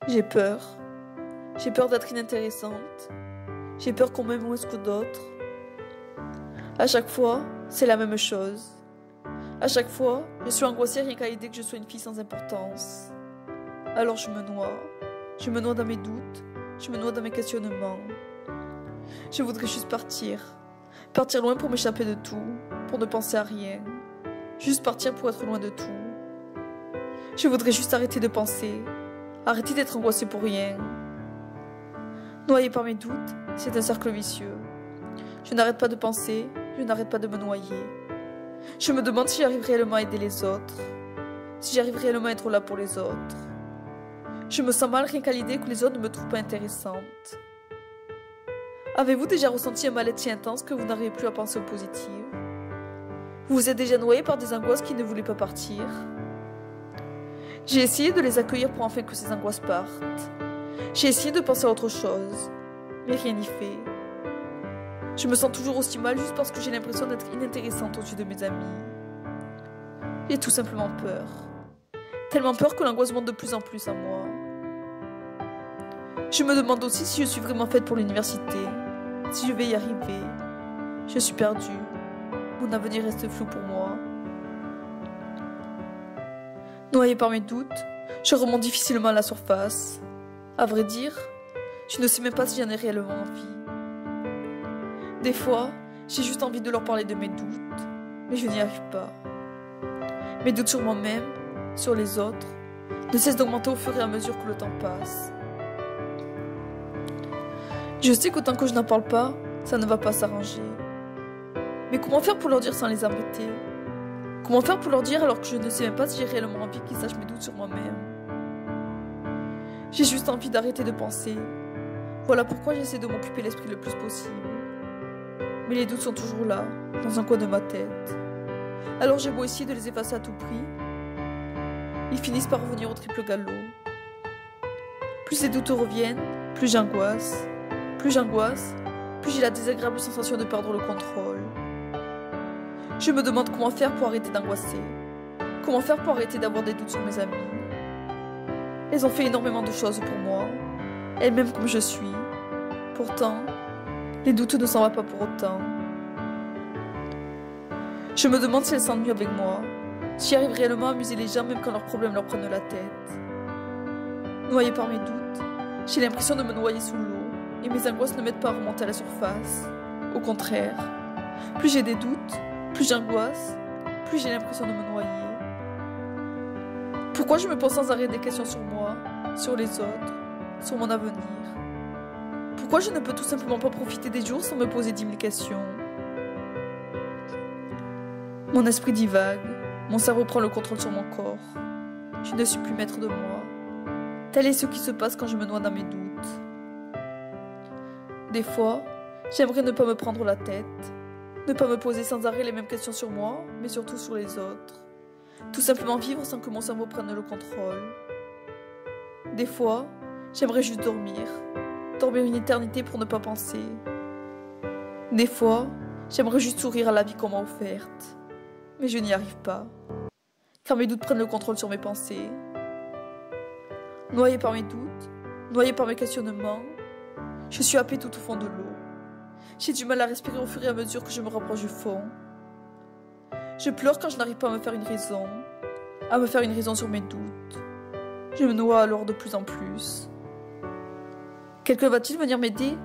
J'ai peur. J'ai peur d'être inintéressante. J'ai peur qu'on m'aime moins que d'autres. À chaque fois, c'est la même chose. À chaque fois, je suis angoissée rien qu'à l'idée que je sois une fille sans importance. Alors je me noie. Je me noie dans mes doutes. Je me noie dans mes questionnements. Je voudrais juste partir. Partir loin pour m'échapper de tout. Pour ne penser à rien. Juste partir pour être loin de tout. Je voudrais juste arrêter de penser. Arrêter d'être angoissée pour rien. Noyée par mes doutes, c'est un cercle vicieux. Je n'arrête pas de penser, je n'arrête pas de me noyer. Je me demande si j'arrive réellement à aider les autres. Si j'arrive réellement à être là pour les autres. Je me sens mal rien qu'à l'idée que les autres ne me trouvent pas intéressante. Avez-vous déjà ressenti un mal-être si intense que vous n'arrivez plus à penser au positif? Vous vous êtes déjà noyé par des angoisses qui ne voulaient pas partir? J'ai essayé de les accueillir pour enfin que ces angoisses partent. J'ai essayé de penser à autre chose, mais rien n'y fait. Je me sens toujours aussi mal juste parce que j'ai l'impression d'être inintéressante aux yeux de mes amis. J'ai tout simplement peur. Tellement peur que l'angoisse monte de plus en plus à moi. Je me demande aussi si je suis vraiment faite pour l'université, si je vais y arriver. Je suis perdue. Mon avenir reste flou pour moi. Noyée par mes doutes, je remonte difficilement à la surface. À vrai dire, je ne sais même pas si j'en ai réellement envie. Des fois, j'ai juste envie de leur parler de mes doutes, mais je n'y arrive pas. Mes doutes sur moi-même, sur les autres, ne cessent d'augmenter au fur et à mesure que le temps passe. Je sais qu'autant que je n'en parle pas, ça ne va pas s'arranger. Mais comment faire pour leur dire sans les embêter? Comment faire pour leur dire alors que je ne sais même pas si j'ai réellement envie qu'ils sachent mes doutes sur moi-même? J'ai juste envie d'arrêter de penser. Voilà pourquoi j'essaie de m'occuper l'esprit le plus possible. Mais les doutes sont toujours là, dans un coin de ma tête. Alors j'ai beau essayer de les effacer à tout prix, ils finissent par revenir au triple galop. Plus ces doutes reviennent, plus j'angoisse. Plus j'angoisse, plus j'ai la désagréable sensation de perdre le contrôle. Je me demande comment faire pour arrêter d'angoisser. Comment faire pour arrêter d'avoir des doutes sur mes amis. Elles ont fait énormément de choses pour moi, elles m'aiment comme je suis. Pourtant, les doutes ne s'en vont pas pour autant. Je me demande si elles s'ennuient avec moi, si j'arrive réellement à amuser les gens même quand leurs problèmes leur prennent la tête. Noyée par mes doutes, j'ai l'impression de me noyer sous l'eau, et mes angoisses ne m'aident pas à remonter à la surface. Au contraire, plus j'ai des doutes, plus j'angoisse, plus j'ai l'impression de me noyer. Pourquoi je me pose sans arrêt des questions sur moi, sur les autres, sur mon avenir? Pourquoi je ne peux tout simplement pas profiter des jours sans me poser 10 000 questions? Mon esprit divague, mon cerveau prend le contrôle sur mon corps. Je ne suis plus maître de moi. Tel est ce qui se passe quand je me noie dans mes doutes. Des fois, j'aimerais ne pas me prendre la tête, ne pas me poser sans arrêt les mêmes questions sur moi, mais surtout sur les autres. Tout simplement vivre sans que mon cerveau prenne le contrôle. Des fois, j'aimerais juste dormir. Dormir une éternité pour ne pas penser. Des fois, j'aimerais juste sourire à la vie qu'on m'a offerte. Mais je n'y arrive pas. Car mes doutes prennent le contrôle sur mes pensées. Noyée par mes doutes, noyée par mes questionnements, je suis happée tout au fond de l'eau. J'ai du mal à respirer au fur et à mesure que je me rapproche du fond. Je pleure quand je n'arrive pas à me faire une raison sur mes doutes. Je me noie alors de plus en plus. Quelqu'un va-t-il venir m'aider?